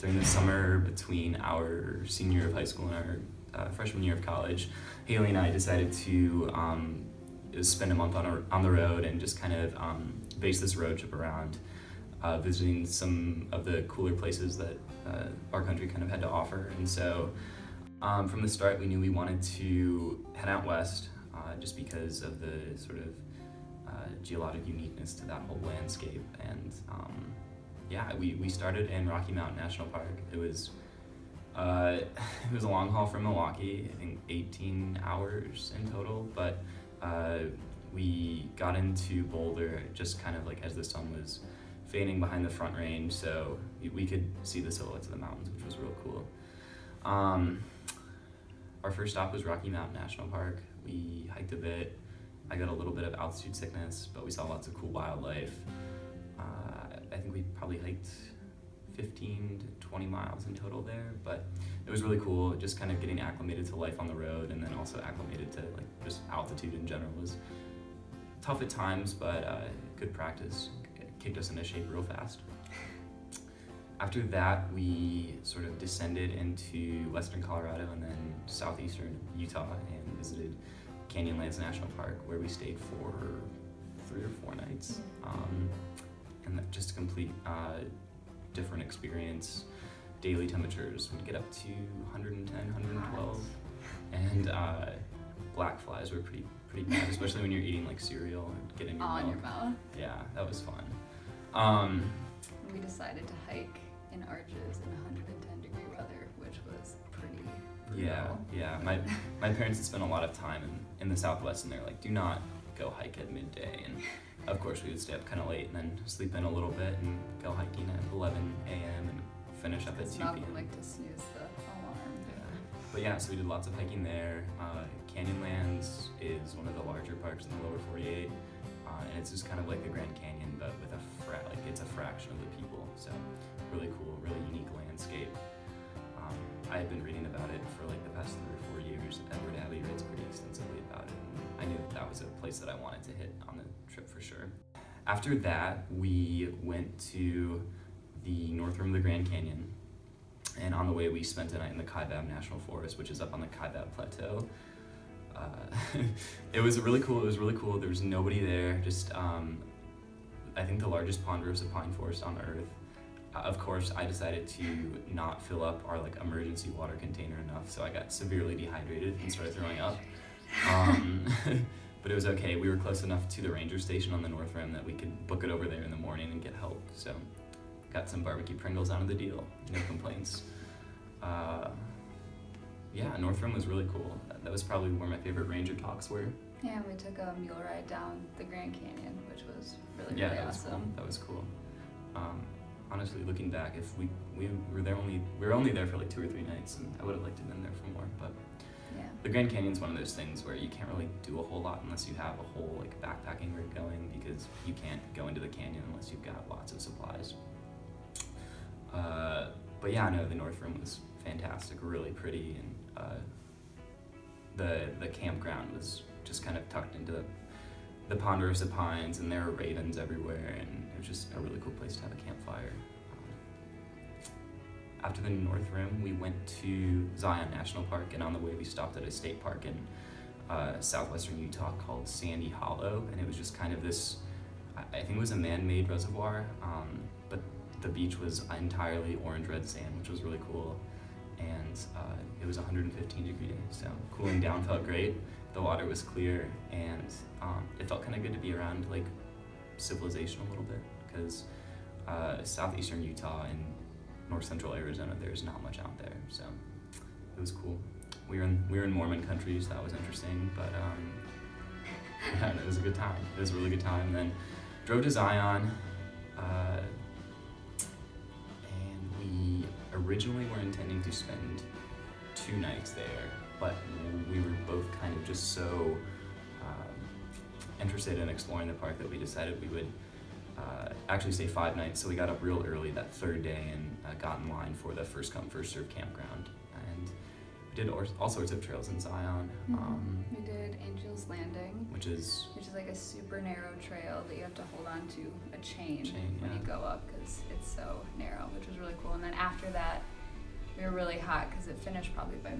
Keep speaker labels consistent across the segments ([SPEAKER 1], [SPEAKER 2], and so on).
[SPEAKER 1] during the summer between our senior year of high school and our freshman year of college, Haley and I decided to spend a month on the road and just kind of base this road trip around visiting some of the cooler places that our country kind of had to offer. And so from the start, we knew we wanted to head out west just because of the sort of geologic uniqueness to that whole landscape. And we started in Rocky Mountain National Park. It was a long haul from Milwaukee, I think 18 hours in total, but we got into Boulder just kind of like as the sun was fading behind the Front Range, so we could see the silhouettes of the mountains, which was real cool. Our first stop was Rocky Mountain National Park. We hiked a bit. I got a little bit of altitude sickness, but we saw lots of cool wildlife. I think we probably hiked 15 to 20 miles in total there, but it was really cool just kind of getting acclimated to life on the road, and then also acclimated to like just altitude in general. Was tough at times, but good practice. It kicked us into shape real fast. After that, we sort of descended into western Colorado and then southeastern Utah and visited Canyonlands National Park, where we stayed for 3 or 4 nights. And that just a complete different experience. Daily temperatures would get up to 110, 112. And black flies were pretty bad, especially when you're eating like cereal and getting your milk.
[SPEAKER 2] Your mouth.
[SPEAKER 1] Yeah, that was fun.
[SPEAKER 2] We decided to hike in arches in 110-degree weather, which was pretty brutal.
[SPEAKER 1] Yeah. My parents had spent a lot of time in the Southwest, and they're like, do not go hike at midday. And of course, we would stay up kind of late and then sleep in a little bit and go hiking at 11 a.m. and finish up at 2 p.m.
[SPEAKER 2] Not like to snooze the alarm.
[SPEAKER 1] Yeah. But yeah, so we did lots of hiking there. Canyonlands is one of the larger parks in the lower 48, and it's just kind of like the Grand Canyon, but with it's a fraction of the people. So really cool, really unique landscape. I had been reading about it for like the past 3 or 4 years. Edward Abbey writes pretty extensively about it. And I knew that was a place that I wanted to hit on the trip for sure. After that, we went to the north rim of the Grand Canyon. And on the way, we spent a night in the Kaibab National Forest, which is up on the Kaibab Plateau. It was really cool. There was nobody there. Just, I think the largest ponderosa pine forest on Earth. Of course, I decided to not fill up our like emergency water container enough, so I got severely dehydrated and started throwing up. But it was okay. We were close enough to the ranger station on the North Rim that we could book it over there in the morning and get help. So, got some barbecue Pringles out of the deal. No complaints. North Rim was really cool. That was probably where my favorite ranger talks were.
[SPEAKER 2] Yeah, we took a mule ride down the Grand Canyon, which was really
[SPEAKER 1] that was
[SPEAKER 2] awesome.
[SPEAKER 1] Cool. That was cool. Honestly, looking back, if we were only there for like 2 or 3 nights, and I would have liked to have been there for more. But
[SPEAKER 2] yeah,
[SPEAKER 1] the Grand Canyon's one of those things where you can't really do a whole lot unless you have a whole like backpacking rig going, because you can't go into the canyon unless you've got lots of supplies. But yeah, no, the North Rim was fantastic, really pretty, and the campground was just kind of tucked into the ponderosa pines, and there were ravens everywhere, and it was just a really cool place to have a campfire. After the North Rim, we went to Zion National Park, and on the way we stopped at a state park in southwestern Utah called Sandy Hollow, and it was just kind of this, I think it was a man-made reservoir, but the beach was entirely orange-red sand, which was really cool, and it was 115 degrees, so cooling down felt great. The water was clear, and it felt kind of good to be around like civilization a little bit, because southeastern Utah and north central Arizona, there's not much out there, so it was cool. We were in Mormon country, so that was interesting, but it was a good time. It was a really good time. And then drove to Zion, and we originally were intending to spend 2 nights there, but we were both kind of just so interested in exploring the park that we decided we would actually stay 5 nights. So we got up real early that 3rd day and got in line for the first come, first served campground. And We did all sorts of trails in Zion,
[SPEAKER 2] We did Angel's Landing,
[SPEAKER 1] which is
[SPEAKER 2] like a super narrow trail that you have to hold on to a chain when
[SPEAKER 1] yeah.
[SPEAKER 2] you go up because it's so narrow, which was really cool. And then after that, we were really hot because it finished probably by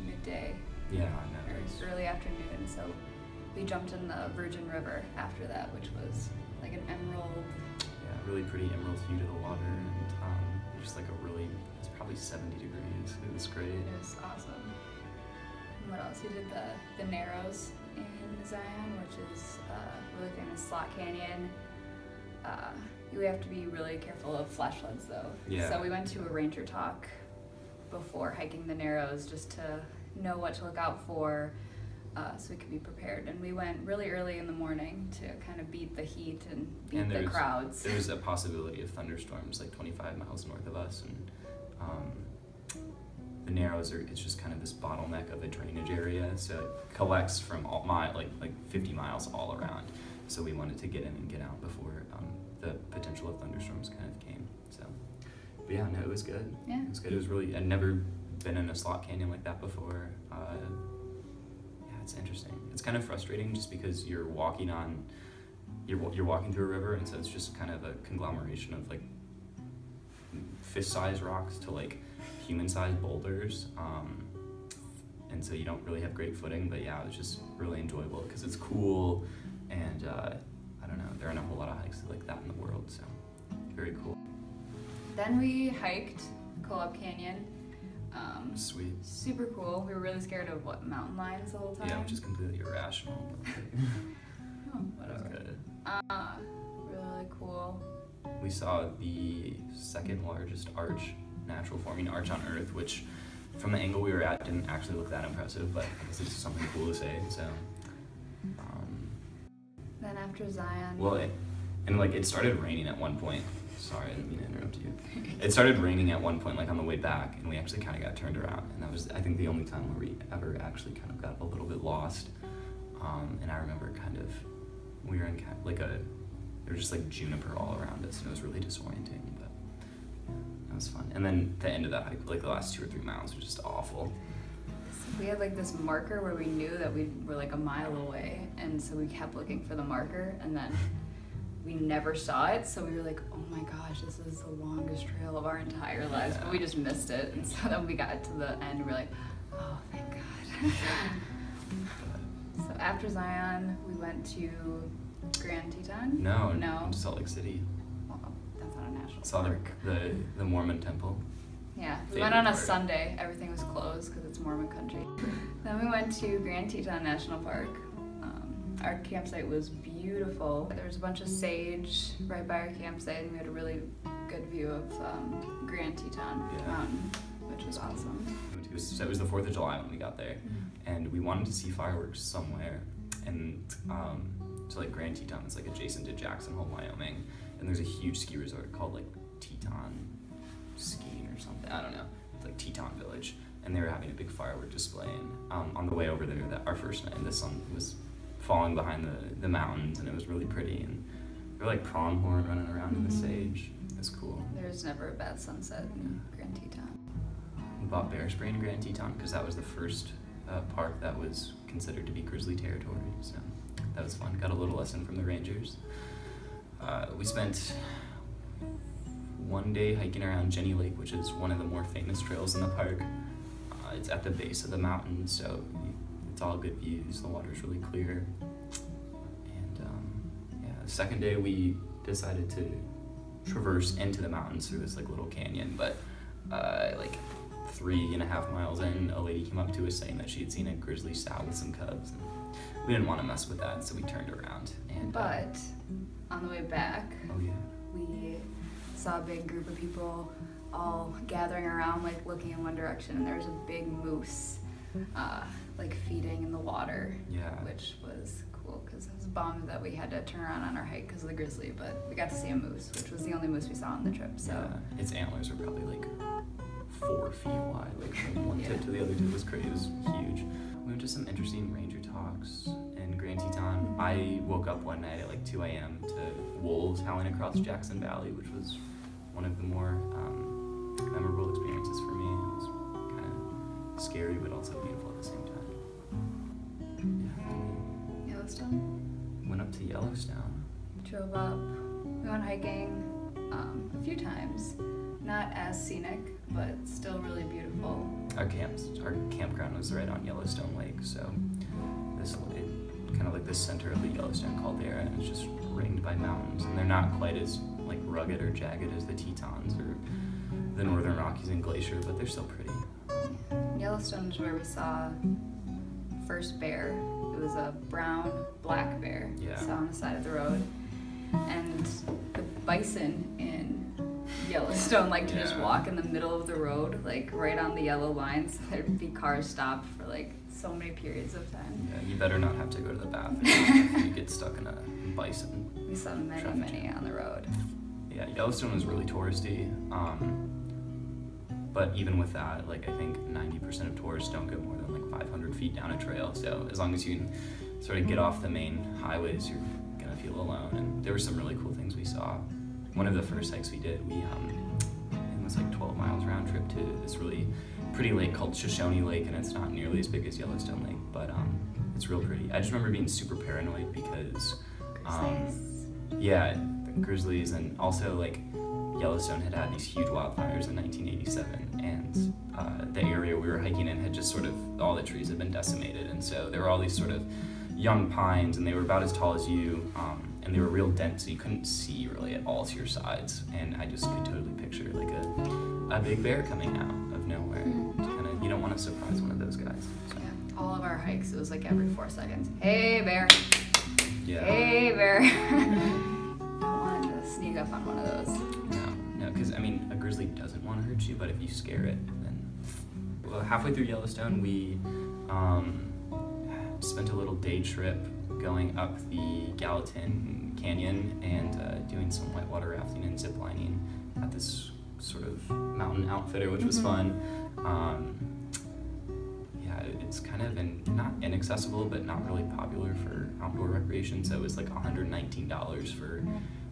[SPEAKER 2] midday.
[SPEAKER 1] Yeah, I know.
[SPEAKER 2] Or early afternoon, so we jumped in the Virgin River after that, which was like an emerald.
[SPEAKER 1] Yeah, really pretty emerald hue to the water, and just like it's probably 70 degrees. It was great.
[SPEAKER 2] It was awesome. And what else? We did the Narrows in Zion, which is a really famous slot canyon. You have to be really careful of flash floods though.
[SPEAKER 1] Yeah.
[SPEAKER 2] So we went to a ranger talk before hiking the Narrows just to know what to look out for, so we could be prepared. And we went really early in the morning to kind of beat the heat and beat the crowds.
[SPEAKER 1] There was a possibility of thunderstorms like 25 miles north of us, and the Narrows it's just kind of this bottleneck of a drainage area, so it collects from like 50 miles all around. So we wanted to get in and get out before the potential of thunderstorms kind of came. So, but yeah, no, it was good.
[SPEAKER 2] Yeah.
[SPEAKER 1] It was good. It was really, I'd never been in a slot canyon like that before. Yeah, it's interesting. It's kind of frustrating just because you're walking through a river, and so it's just kind of a conglomeration of like fist-sized rocks to like human-sized boulders, and so you don't really have great footing. But yeah, it was just really enjoyable because it's cool, and I don't know, there aren't a whole lot of hikes like that in the world, so very cool.
[SPEAKER 2] Then we hiked Colab Canyon.
[SPEAKER 1] Sweet.
[SPEAKER 2] Super cool. We were really scared of mountain lions the whole time.
[SPEAKER 1] Yeah, which is completely irrational.
[SPEAKER 2] Oh, whatever.
[SPEAKER 1] Good.
[SPEAKER 2] Really cool.
[SPEAKER 1] We saw the second largest natural forming arch on Earth, which from the angle we were at didn't actually look that impressive, but I guess it's something cool to say. So.
[SPEAKER 2] Then after Zion.
[SPEAKER 1] Well, it started raining at one point. Sorry, I didn't mean to interrupt you. It started raining at one point, like on the way back, and we actually kind of got turned around. And that was, I think, the only time where we ever actually kind of got a little bit lost. And I remember we were in kind of like there was just like juniper all around us, and it was really disorienting, but that was fun. And then the end of that hike, like the last 2 or 3 miles, were just awful.
[SPEAKER 2] We had like this marker where we knew that we were like a mile away, and so we kept looking for the marker, and then we never saw it, so we were like, oh my gosh, this is the longest trail of our entire lives, but we just missed it. And so then we got to the end, we were like, oh, thank God. So after Zion, we went to Grand Teton?
[SPEAKER 1] No. To Salt Lake City.
[SPEAKER 2] Well, that's not a national
[SPEAKER 1] Saw
[SPEAKER 2] park.
[SPEAKER 1] the Mormon temple.
[SPEAKER 2] Yeah, we
[SPEAKER 1] Favorite
[SPEAKER 2] went on a
[SPEAKER 1] part.
[SPEAKER 2] Sunday. Everything was closed because it's Mormon country. Then we went to Grand Teton National Park. Our campsite was beautiful. There was a bunch of sage right by our campsite, and we had a really good view of Grand Teton Mountain, which was awesome.
[SPEAKER 1] So it was the 4th of July when we got there, and we wanted to see fireworks somewhere. And so like Grand Teton is like adjacent to Jackson Hole, Wyoming, and there's a huge ski resort called like Teton Skiing or something. I don't know. It's like Teton Village, and they were having a big firework display. And on the way over there, our first night, the sun was falling behind the mountains, and it was really pretty, and there were like pronghorn running around in the sage. It was cool.
[SPEAKER 2] There's never a bad sunset in Grand Teton.
[SPEAKER 1] We bought bear spray in Grand Teton because that was the first park that was considered to be grizzly territory, so that was fun. Got a little lesson from the rangers. We spent one day hiking around Jenny Lake, which is one of the more famous trails in the park. It's at the base of the mountain, so it's all good views. The water's really clear. And the second day we decided to traverse into the mountains through this like little canyon, but like 3.5 miles in, a lady came up to us saying that she had seen a grizzly sow with some cubs, and we didn't want to mess with that, so we turned around. And
[SPEAKER 2] But on the way back,
[SPEAKER 1] we
[SPEAKER 2] saw a big group of people all gathering around, like looking in one direction, and there was a big moose like feeding in the water, which was cool because I was bummed that we had to turn around on our hike because of the grizzly, but we got to see a moose, which was the only moose we saw on the trip. So
[SPEAKER 1] its antlers were probably like 4 feet wide, like from one tip to the other tip. It was crazy. It was huge. We went to some interesting ranger talks in Grand Teton. I woke up one night at like 2 a.m. to wolves howling across Jackson Valley, which was one of the more memorable experiences for me. It was kind of scary but also beautiful at the same time. Yeah, then
[SPEAKER 2] Yellowstone.
[SPEAKER 1] we went up to Yellowstone.
[SPEAKER 2] Drove up. We went hiking a few times. Not as scenic, but still really beautiful.
[SPEAKER 1] Our campground was right on Yellowstone Lake, so this lake, kind of like the center of the Yellowstone caldera, and it's just ringed by mountains, and they're not quite as like rugged or jagged as the Tetons or the Northern Rockies and Glacier, but they're still pretty.
[SPEAKER 2] Yellowstone is where we saw first bear. It was a brown black bear.
[SPEAKER 1] Yeah.
[SPEAKER 2] Saw on the side of the road, and the bison in Yellowstone like to just
[SPEAKER 1] Yeah.
[SPEAKER 2] walk in the middle of the road, like right on the yellow lines. There'd be cars stopped for like so many periods of time.
[SPEAKER 1] Yeah, you better not have to go to the bathroom if you get stuck in a bison.
[SPEAKER 2] We saw many,
[SPEAKER 1] Traffic
[SPEAKER 2] many
[SPEAKER 1] jam.
[SPEAKER 2] on the road.
[SPEAKER 1] Yeah, Yellowstone was really touristy, but even with that, like I think 90% of tourists don't go more than like 500 feet down a trail. So as long as you can sort of get off the main highways, you're gonna feel alone. And there were some really cool things we saw. One of the first hikes we did, it was like 12 miles round trip to this really pretty lake called Shoshone Lake, and it's not nearly as big as Yellowstone Lake, but it's real pretty. I just remember being super paranoid because yeah, the grizzlies, and also like Yellowstone had had these huge wildfires in 1987, and the area we were hiking in had just sort of, all the trees had been decimated, and so there were all these sort of young pines, and they were about as tall as you, and they were real dense, so you couldn't see really at all to your sides, and I just could totally picture like a big bear coming out of nowhere. You don't want to surprise one of those guys. So.
[SPEAKER 2] Yeah, all of our hikes, it was like every 4 seconds. Hey, bear.
[SPEAKER 1] Yeah.
[SPEAKER 2] Hey, bear. I wanted to sneak up on one of those.
[SPEAKER 1] No, because I mean, a grizzly doesn't want to hurt you, but if you scare it, then. Well, halfway through Yellowstone, we spent a little day trip going up the Gallatin Canyon and doing some whitewater rafting and ziplining at this sort of mountain outfitter, which was fun. Yeah, it's kind of not inaccessible, but not really popular for outdoor recreation. So it was like $119 for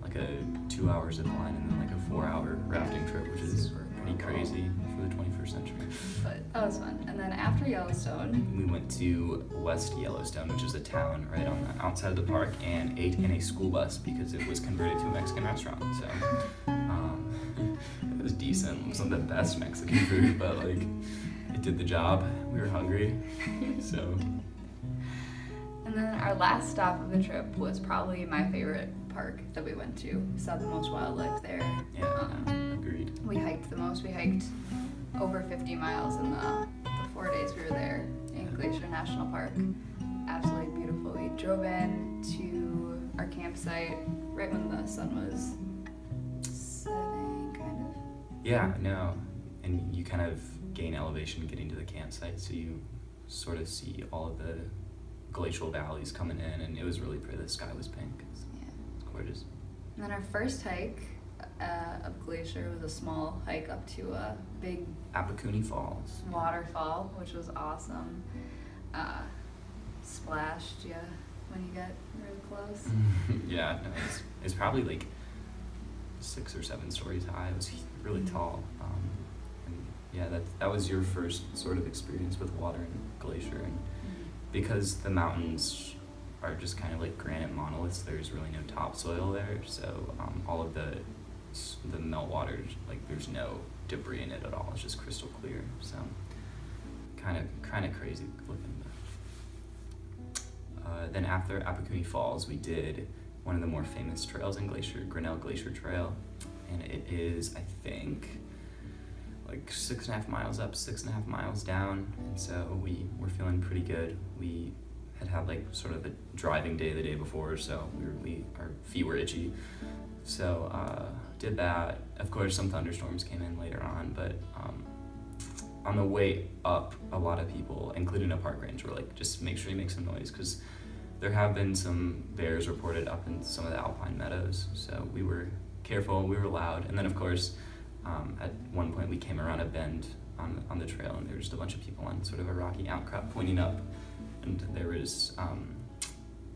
[SPEAKER 1] like a 2-hour zip line and then like a 4-hour rafting trip, which is pretty crazy for the 21st century.
[SPEAKER 2] But that was fun. And then after Yellowstone,
[SPEAKER 1] We went to West Yellowstone, which is a town right on the outside of the park, and ate in a school bus because it was converted to a Mexican restaurant. So it was decent. It wasn't the best Mexican food, but like it did the job. We were hungry, so.
[SPEAKER 2] and then our last stop of the trip was probably my favorite park that we went to. We saw the most wildlife there.
[SPEAKER 1] Yeah, agreed.
[SPEAKER 2] We hiked the most. We hiked over 50 miles in the 4 days we were there in Glacier National Park. Absolutely beautiful. We drove in to our campsite right when the sun was setting, kind of.
[SPEAKER 1] Yeah, no, and you kind of gain elevation getting to the campsite, so you sort of see all of the glacial valleys coming in, and it was really pretty. The sky was pink. It's gorgeous.
[SPEAKER 2] And then our first hike up Glacier was a small hike up to a big
[SPEAKER 1] Appoquinee Falls.
[SPEAKER 2] waterfall, which was awesome. Splashed you when you got really close.
[SPEAKER 1] Yeah, no, it's probably like 6 or 7 stories high. It was really tall. And yeah, that was your first sort of experience with water and glacier, and because the mountains are just kind of like granite monoliths, there's really no topsoil there, so all of the meltwater, like there's no debris in it at all. It's just crystal clear. So kind of crazy looking. Then after Appoquinee Falls, we did one of the more famous trails in Glacier, Grinnell Glacier Trail, and it is, I think, like 6.5 miles up, 6.5 miles down, and so we were feeling pretty good. We had like sort of a driving day the day before, so our feet were itchy, so did that. Of course, some thunderstorms came in later on, but on the way up, a lot of people, including a park ranger, were like, just make sure you make some noise, because there have been some bears reported up in some of the alpine meadows, so we were careful, we were loud. And then of course, at one point we came around a bend on the trail, and there was just a bunch of people on sort of a rocky outcrop pointing up, and there was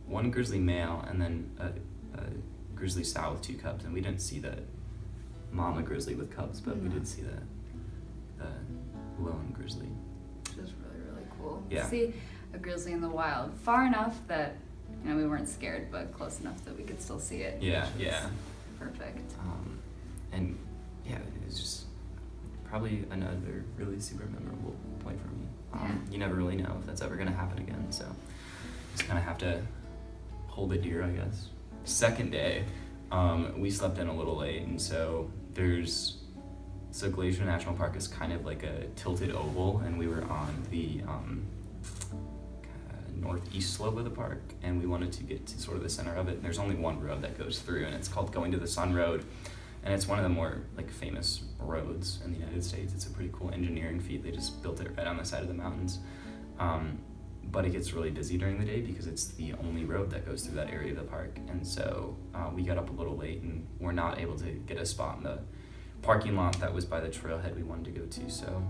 [SPEAKER 1] one grizzly male and then a grizzly sow with 2 cubs, and we didn't see the mama grizzly with cubs, but we did see the lone grizzly.
[SPEAKER 2] Which was
[SPEAKER 1] Yeah.
[SPEAKER 2] see a grizzly in the wild. Far enough that, you know, we weren't scared, but close enough that we could still see it.
[SPEAKER 1] Yeah,
[SPEAKER 2] which was
[SPEAKER 1] yeah.
[SPEAKER 2] Perfect.
[SPEAKER 1] And yeah, it was just probably another really super memorable point for me. You never really know if that's ever going to happen again, so just kind of have to hold it dear, I guess. Second day, we slept in a little late, and so Glacier National Park is kind of like a tilted oval, and we were on the northeast slope of the park, and we wanted to get to sort of the center of it. And there's only one road that goes through, and it's called Going to the Sun Road, and it's one of the more like famous roads in the United States. It's a pretty cool engineering feat. They just built it right on the side of the mountains. But it gets really busy during the day because it's the only road that goes through that area of the park. And so we got up a little late and were not able to get a spot in the parking lot that was by the trailhead we wanted to go to. So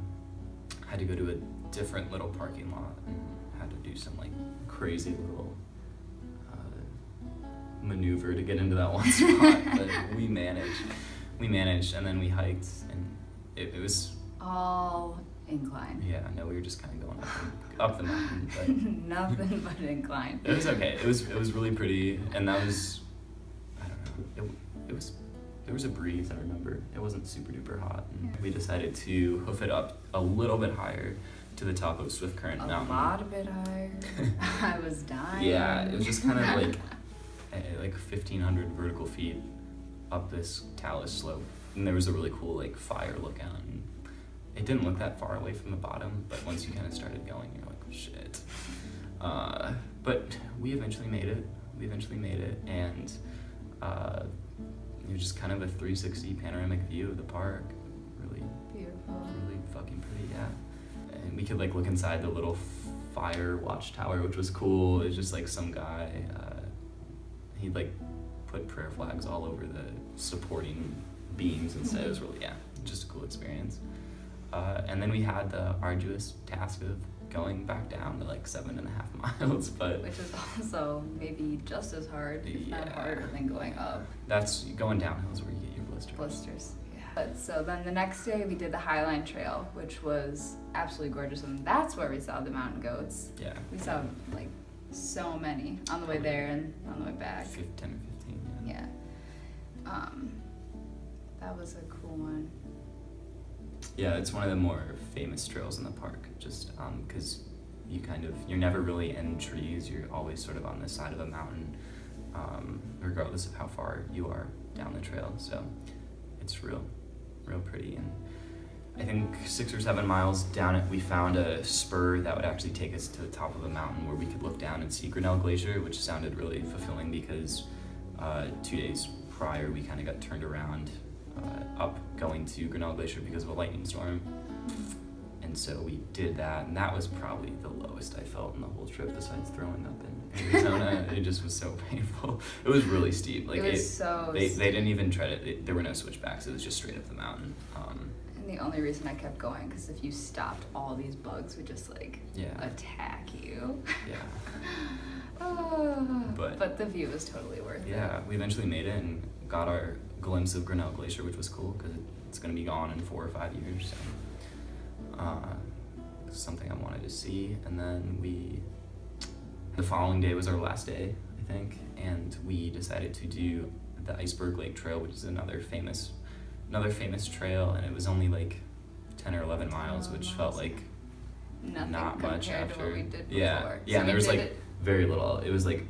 [SPEAKER 1] I had to go to a different little parking lot and had to do some like crazy little maneuver to get into that one spot. But we managed, and then we hiked, and it was
[SPEAKER 2] all incline.
[SPEAKER 1] Yeah, no, we were just kind of going up the mountain, but
[SPEAKER 2] nothing but incline.
[SPEAKER 1] It was okay. It was really pretty, and that was, I don't know, there was a breeze. I remember it wasn't super duper hot, and we decided to hoof it up a little bit higher to the top of Swift Current Mountain.
[SPEAKER 2] A lot of bit higher. I was dying.
[SPEAKER 1] Yeah, it was just kind of like 1,500 vertical feet up this talus slope, and there was a really cool like fire lookout. And it didn't look that far away from the bottom, but once you kind of started going, you're like, oh, shit. But we eventually made it. And it was just kind of a 360 panoramic view of the park. Really
[SPEAKER 2] beautiful.
[SPEAKER 1] Really fucking pretty, yeah. And we could like look inside the little fire watchtower, which was cool. It was just like some guy, he'd like put prayer flags all over the supporting beams and stuff. It was really, just a cool experience. And then we had the arduous task of going back down to like 7.5 miles, but
[SPEAKER 2] which is also maybe just as hard, if not harder, than going up.
[SPEAKER 1] That's going downhill is where you get your blisters.
[SPEAKER 2] Yeah. But so then the next day we did the Highline Trail, which was absolutely gorgeous, and that's where we saw the mountain goats.
[SPEAKER 1] Yeah.
[SPEAKER 2] We saw like so many on the way there and on the way back.
[SPEAKER 1] 10 or 15.
[SPEAKER 2] Yeah. That was a cool one.
[SPEAKER 1] Yeah, it's one of the more famous trails in the park, just because you're never really in trees. You're always sort of on the side of a mountain, regardless of how far you are down the trail. So it's real pretty. And I think 6 or 7 miles down it, we found a spur that would actually take us to the top of a mountain where we could look down and see Grinnell Glacier, which sounded really fulfilling because 2 days prior we kind of got turned around up going to Grinnell Glacier because of a lightning storm. And so we did that, and that was probably the lowest I felt in the whole trip besides throwing up in Arizona. It just was so painful. It was really steep. Like
[SPEAKER 2] it was so
[SPEAKER 1] they
[SPEAKER 2] steep.
[SPEAKER 1] didn't even try to, there were no switchbacks. It was just straight up the mountain.
[SPEAKER 2] And the only reason I kept going, because if you stopped, all these bugs would just like attack you.
[SPEAKER 1] Yeah.
[SPEAKER 2] But the view was totally worth it.
[SPEAKER 1] Yeah, we eventually made it and got our glimpse of Grinnell Glacier, which was cool because it's going to be gone in 4 or 5 years. So it's something I wanted to see. And then the following day was our last day, I think, and we decided to do the Iceberg Lake Trail, which is another famous trail, and it was only like 10 or 11 miles, which felt like
[SPEAKER 2] nothing
[SPEAKER 1] not much
[SPEAKER 2] compared
[SPEAKER 1] after.
[SPEAKER 2] to what we did before.
[SPEAKER 1] Yeah,
[SPEAKER 2] So
[SPEAKER 1] and there was like very little. It was like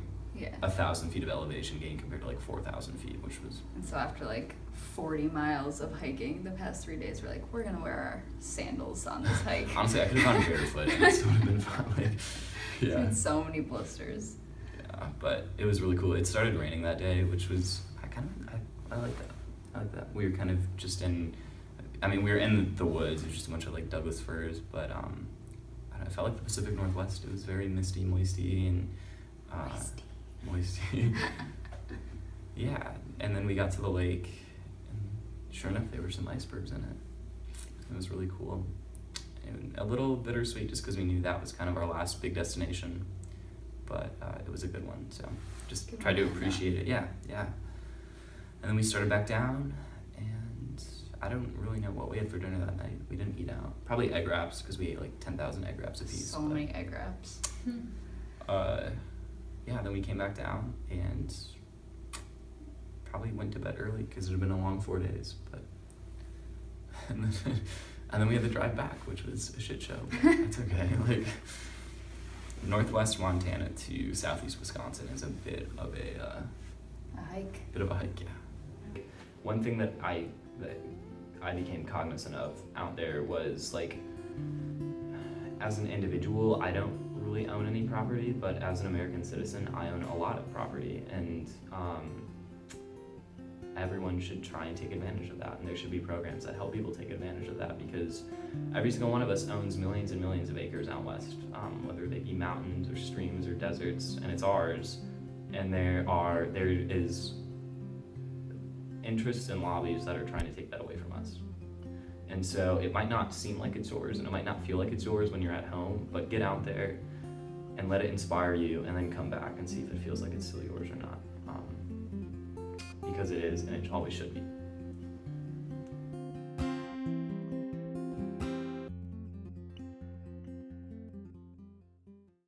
[SPEAKER 2] 1,000
[SPEAKER 1] feet of elevation gain compared to like 4,000 feet, which was.
[SPEAKER 2] And so after like 40 miles of hiking the past 3 days, we're like, we're gonna wear our sandals on this hike.
[SPEAKER 1] Honestly, I could have gone barefoot and it still would have been fun. Like,
[SPEAKER 2] We had so many blisters.
[SPEAKER 1] Yeah, but it was really cool. It started raining that day, which was I like that. I like that. We were kind of just we were in the woods. It was just a bunch of like Douglas firs, but I don't know, I felt like the Pacific Northwest. It was very misty, moisty, and moisty. Yeah, and then we got to the lake, and sure enough, there were some icebergs in it. It was really cool, and a little bittersweet just because we knew that was kind of our last big destination, but it was a good one. So just tried to appreciate it. Yeah. And then we started back down, and I don't really know what we had for dinner that night. We didn't eat out. Probably egg wraps, because we ate like 10,000 egg wraps a piece.
[SPEAKER 2] So many egg wraps.
[SPEAKER 1] Yeah, then we came back down and probably went to bed early because it had been a long 4 days. But and then we had to drive back, which was a shit show. But that's okay. Like, northwest Montana to southeast Wisconsin is a bit of a
[SPEAKER 2] hike.
[SPEAKER 1] Yeah. One thing that I became cognizant of out there was, like, as an individual, I don't really own any property, but as an American citizen, I own a lot of property, and everyone should try and take advantage of that, and there should be programs that help people take advantage of that, because every single one of us owns millions and millions of acres out west, whether they be mountains or streams or deserts, and it's ours. And there is interests and lobbies that are trying to take that away from us. And so it might not seem like it's yours, and it might not feel like it's yours when you're at home, but get out there and let it inspire you, and then come back and see if it feels like it's still yours or not. Because it is, and it always should be.